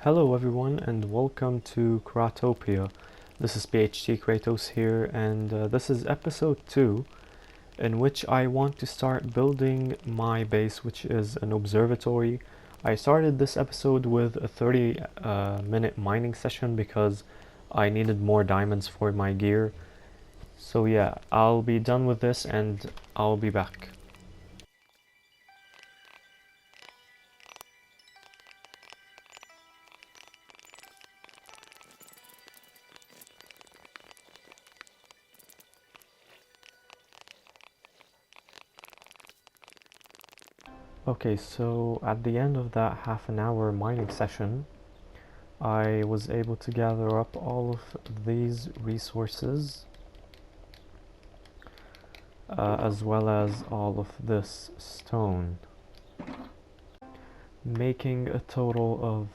Hello everyone and welcome to Kratopia. This is PhD Kratos here, and this is episode 2 in which I want to start building my base, which is an observatory. I started this episode with a 30 minute mining session because I needed more diamonds for my gear. So yeah, I'll be done with this and I'll be back. Okay, so at the end of that half an hour mining session, I was able to gather up all of these resources, as well as all of this stone, making a total of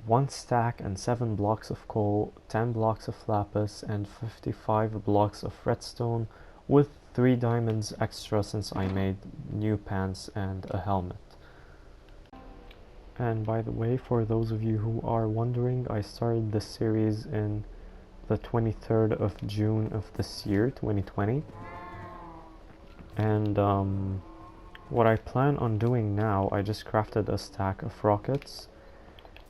1 stack and 7 blocks of coal, 10 blocks of lapis, and 55 blocks of redstone, with 3 diamonds extra since I made new pants and a helmet. And by the way, for those of you who are wondering, I started this series in the 23rd of June of this year, 2020. And what I plan on doing now, I just crafted a stack of rockets,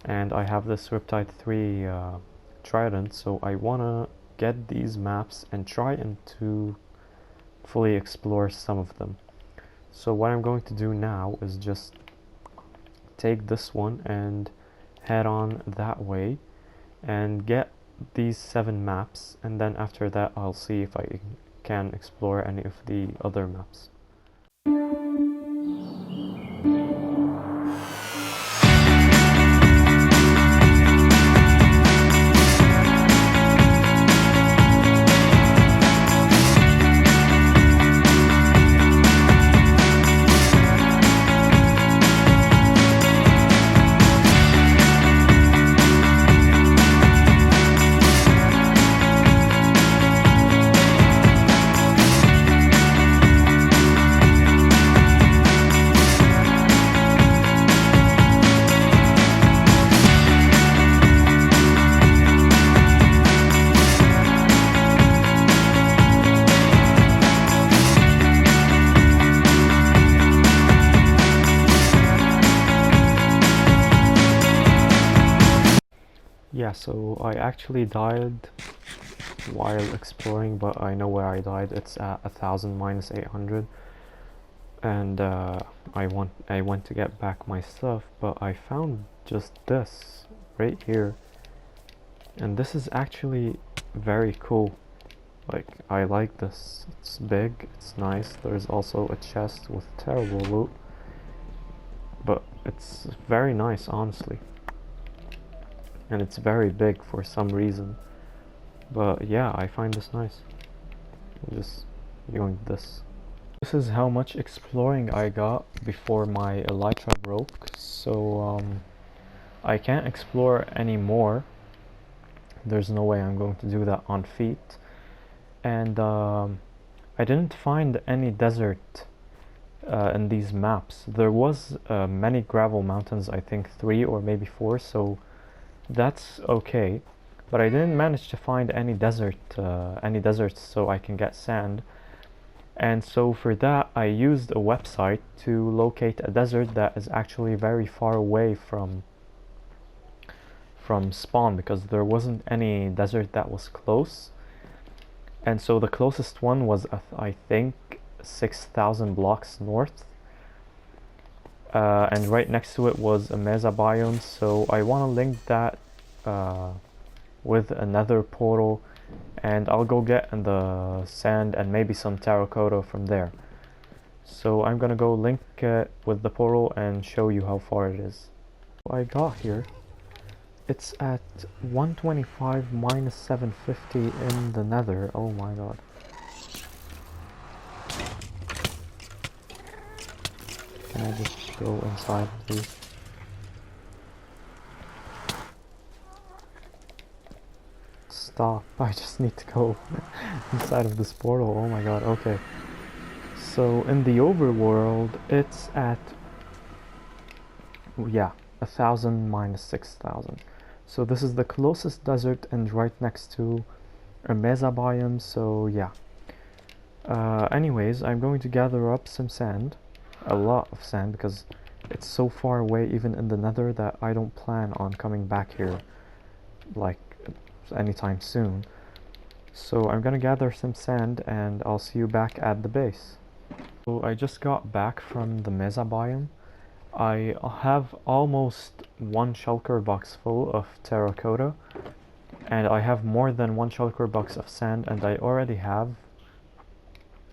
and I have this Riptide 3 trident, so I wanna get these maps and try and to fully explore some of them. So what I'm going to do now is just take this one and head on that way and get these 7 maps, and then after that I'll see if I can explore any of the other maps. Yeah, so I actually died while exploring, but I know where I died. It's at 1000 minus 800, and I went to get back my stuff, but I found just this right here, and this is actually very cool. Like, I like this. It's big, it's nice. There's also a chest with terrible loot, but it's very nice, honestly. And it's very big for some reason, but yeah, I find this nice. I'm just doing this. This is how much exploring I got before my elytra broke, so I can't explore anymore. There's no way I'm going to do that on feet, and I didn't find any desert in these maps. There was many gravel mountains, I think 3 or maybe 4, so that's okay, but I didn't manage to find any deserts so I can get sand. And so for that I used a website to locate a desert that is actually very far away from spawn, because there wasn't any desert that was close. And so the closest one was I think 6,000 blocks north. And right next to it was a mesa biome, so I want to link that with another portal, and I'll go get the sand and maybe some terracotta from there. So I'm gonna go link it with the portal and show you how far it is. What I got here, it's at 125 minus 750 in the nether. Oh my god. Can I just go inside, please? Stop. I just need to go inside of this portal. Oh my god, okay. So in the overworld, it's at... yeah, 1,000 minus 6,000. So this is the closest desert and right next to a mesa biome, so yeah. Anyways, I'm going to gather up some sand, a lot of sand, because it's so far away even in the nether that I don't plan on coming back here like anytime soon. So I'm gonna gather some sand and I'll see you back at the base. So I just got back from the mesa biome. I have almost one shulker box full of terracotta, and I have more than one shulker box of sand, and I already have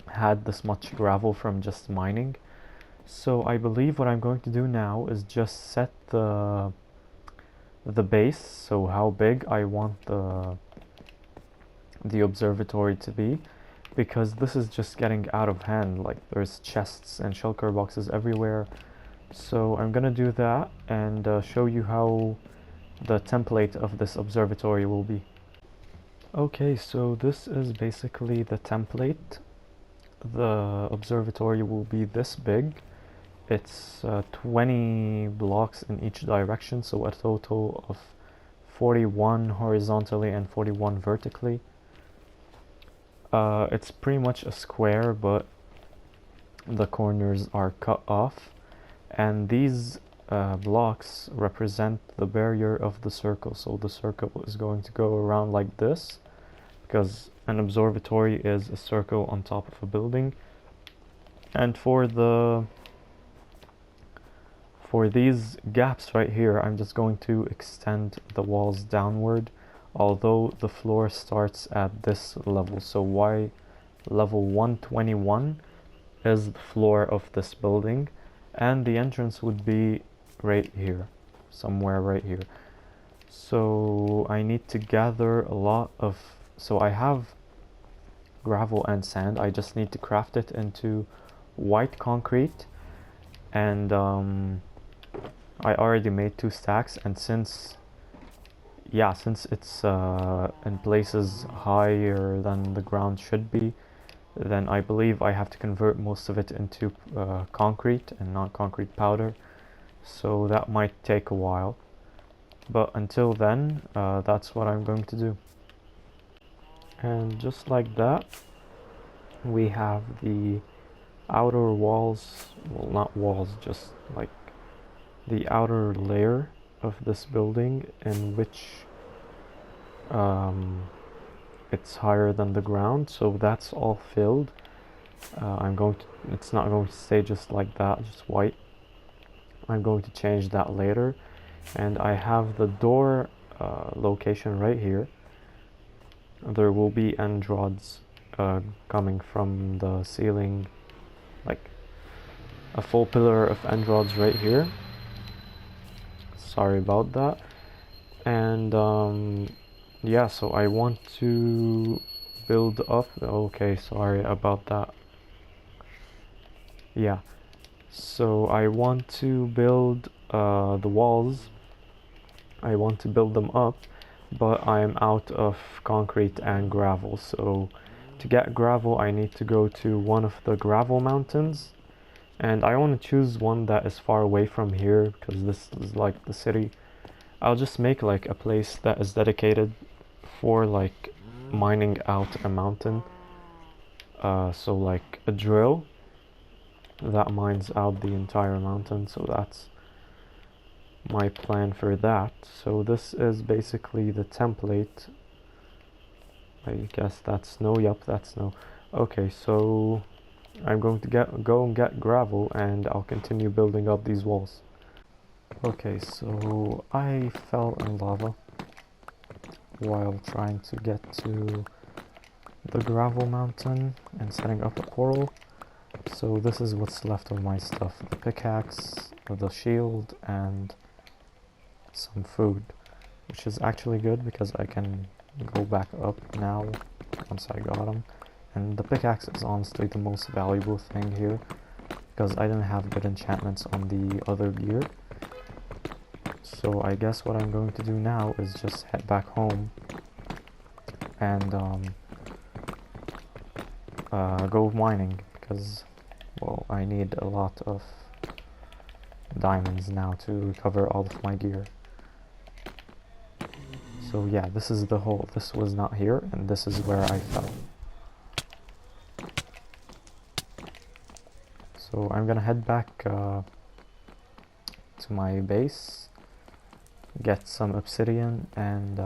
had this much gravel from just mining. So I believe what I'm going to do now is just set the base, so how big I want the observatory to be, because this is just getting out of hand. Like, there's chests and shulker boxes everywhere. So I'm gonna do that and show you how the template of this observatory will be. Okay, so this is basically the template. The observatory will be this big. It's 20 blocks in each direction, so a total of 41 horizontally and 41 vertically. It's pretty much a square, but the corners are cut off, and these blocks represent the barrier of the circle. So the circle is going to go around like this, because an observatory is a circle on top of a building. And for these gaps right here, I'm just going to extend the walls downward, although the floor starts at this level. So level 121 is the floor of this building, and the entrance would be right here, somewhere right here. So I need to gather a lot of, so I have gravel and sand. I just need to craft it into white concrete, and I already made 2 stacks, and since it's in places higher than the ground should be, then I believe I have to convert most of it into concrete and not concrete powder, so that might take a while. But until then, that's what I'm going to do. And just like that, we have the outer walls, well, not walls, just like the outer layer of this building, in which it's higher than the ground, so that's all filled. It's not going to stay just like that, just white. I'm going to change that later. And I have the door location right here. There will be end rods coming from the ceiling, like a full pillar of end rods right here. Sorry about that. And yeah, so I want to build up. Okay, sorry about that. Yeah, so I want to build the walls. I want to build them up, but I'm out of concrete and gravel. So to get gravel, I need to go to one of the gravel mountains, and I want to choose one that is far away from here, because this is like the city. I'll just make like a place that is dedicated for like mining out a mountain. So like a drill that mines out the entire mountain. So that's my plan for that. So this is basically the template. I guess that's snow. Yup, that's snow. Okay, so I'm going to go and get gravel, and I'll continue building up these walls. Okay, so I fell in lava while trying to get to the gravel mountain and setting up a portal. So this is what's left of my stuff: the pickaxe, the shield, and some food, which is actually good because I can go back up now once I got them. And the pickaxe is honestly the most valuable thing here, because I didn't have good enchantments on the other gear. So I guess what I'm going to do now is just head back home and go mining, because, well, I need a lot of diamonds now to recover all of my gear. So yeah, this is the hole. This was not here, and this is where I fell. So I'm gonna head back to my base, get some obsidian, and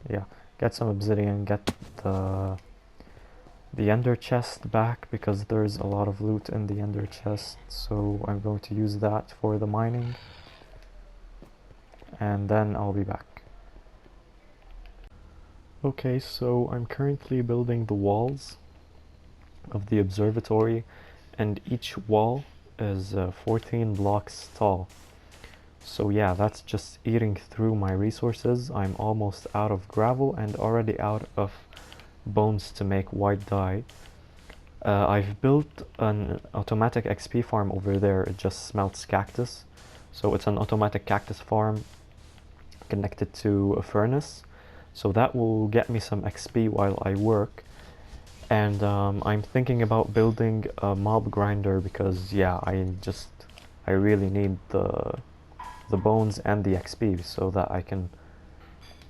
yeah, get some obsidian, get the ender chest back, because there's a lot of loot in the ender chest, so I'm going to use that for the mining, and then I'll be back. Okay, so I'm currently building the walls of the observatory, and each wall is 14 blocks tall. So yeah, that's just eating through my resources. I'm almost out of gravel and already out of bones to make white dye. I've built an automatic XP farm over there. It just smelts cactus. So it's an automatic cactus farm connected to a furnace. So that will get me some XP while I work. And I'm thinking about building a mob grinder because yeah, I really need the bones and the XP so that I can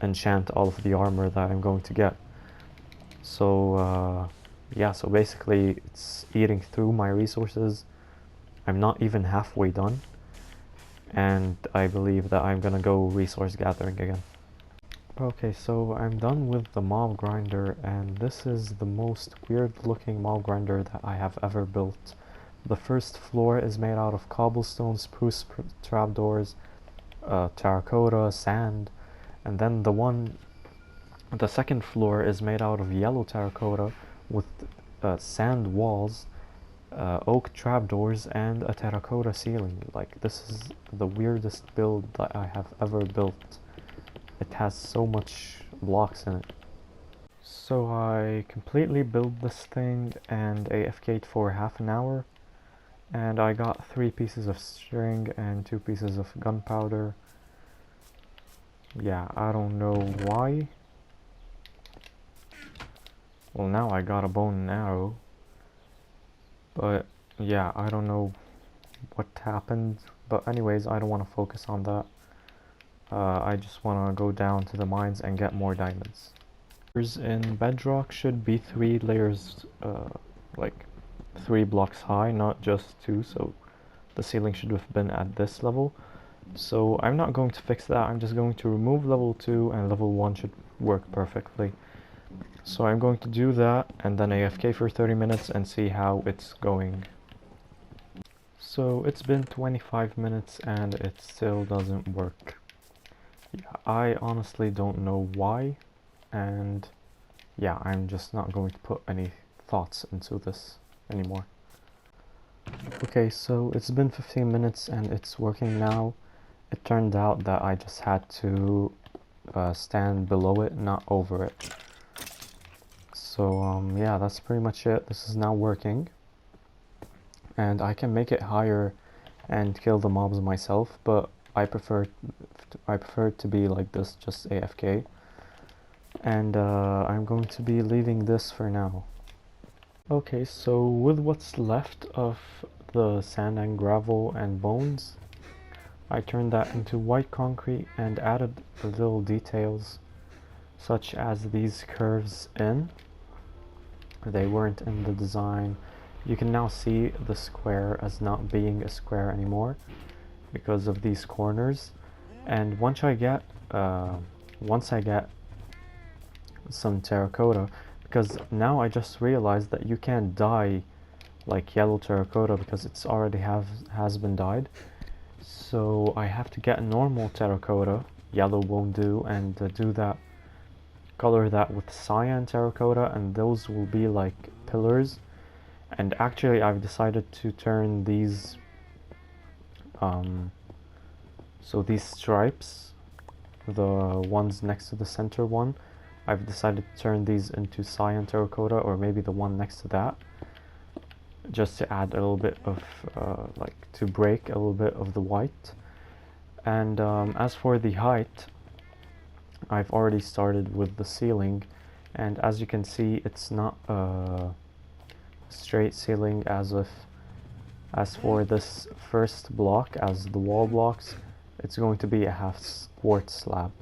enchant all of the armor that I'm going to get. So yeah, so basically it's eating through my resources. I'm not even halfway done, and I believe that I'm gonna go resource gathering again. Okay, so I'm done with the mob grinder, and this is the most weird looking mob grinder that I have ever built. The first floor is made out of cobblestone, spruce trapdoors, terracotta, sand, and then the second floor is made out of yellow terracotta with sand walls, oak trapdoors, and a terracotta ceiling. Like, this is the weirdest build that I have ever built. It has so much blocks in it. So I completely built this thing and AFK'd for half an hour, and I got 3 pieces of string and 2 pieces of gunpowder. Yeah, I don't know why. Well, now I got a bone and arrow, but yeah, I don't know what happened. But anyways, I don't want to focus on that. I just want to go down to the mines and get more diamonds. In bedrock should be 3 layers, like 3 blocks high, not just 2, so the ceiling should have been at this level. So I'm not going to fix that, I'm just going to remove level 2 and level 1 should work perfectly. So I'm going to do that and then AFK for 30 minutes and see how it's going. So it's been 25 minutes and it still doesn't work. Yeah, I honestly don't know why, and yeah, I'm just not going to put any thoughts into this anymore. Okay, so it's been 15 minutes and it's working now. It turned out that I just had to stand below it, not over it. So yeah, that's pretty much it. This is now working, and I can make it higher and kill the mobs myself, but I prefer it to be like this, just AFK. And I'm going to be leaving this for now. Okay, so with what's left of the sand and gravel and bones, I turned that into white concrete and added little details such as these curves in. They weren't in the design. You can now see the square as not being a square anymore because of these corners. And once I get some terracotta, because now I just realized that you can't dye like yellow terracotta because it's already has been dyed. So I have to get normal terracotta, yellow won't do, and color that with cyan terracotta, and those will be like pillars. And actually I've decided to turn these so these stripes, the ones next to the center one, I've decided to turn these into cyan terracotta, or maybe the one next to that, just to add a little bit of like to break a little bit of the white. And as for the height, I've already started with the ceiling, and as you can see, it's not a straight ceiling as if As for this first block, as the wall blocks, it's going to be a half quartz slab.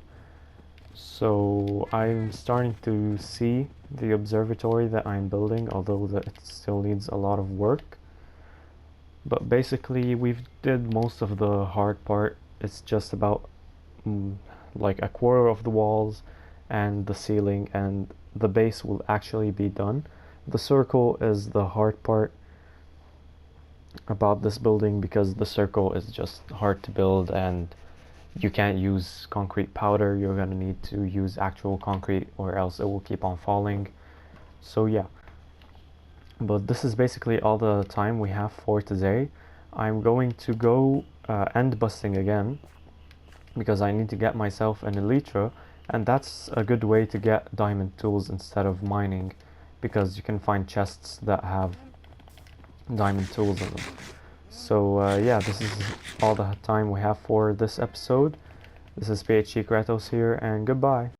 So I'm starting to see the observatory that I'm building, although that it still needs a lot of work. But basically we've did most of the hard part. It's just about like a quarter of the walls and the ceiling, and the base will actually be done. The circle is the hard part about this building because the circle is just hard to build and you can't use concrete powder. You're gonna need to use actual concrete or else it will keep on falling. So yeah, but this is basically all the time we have for today. I'm going to go end busting again because I need to get myself an elytra, and that's a good way to get diamond tools instead of mining, because you can find chests that have diamond tools in them. So yeah, this is all the time we have for this episode. This is PhD Kratos here, and goodbye.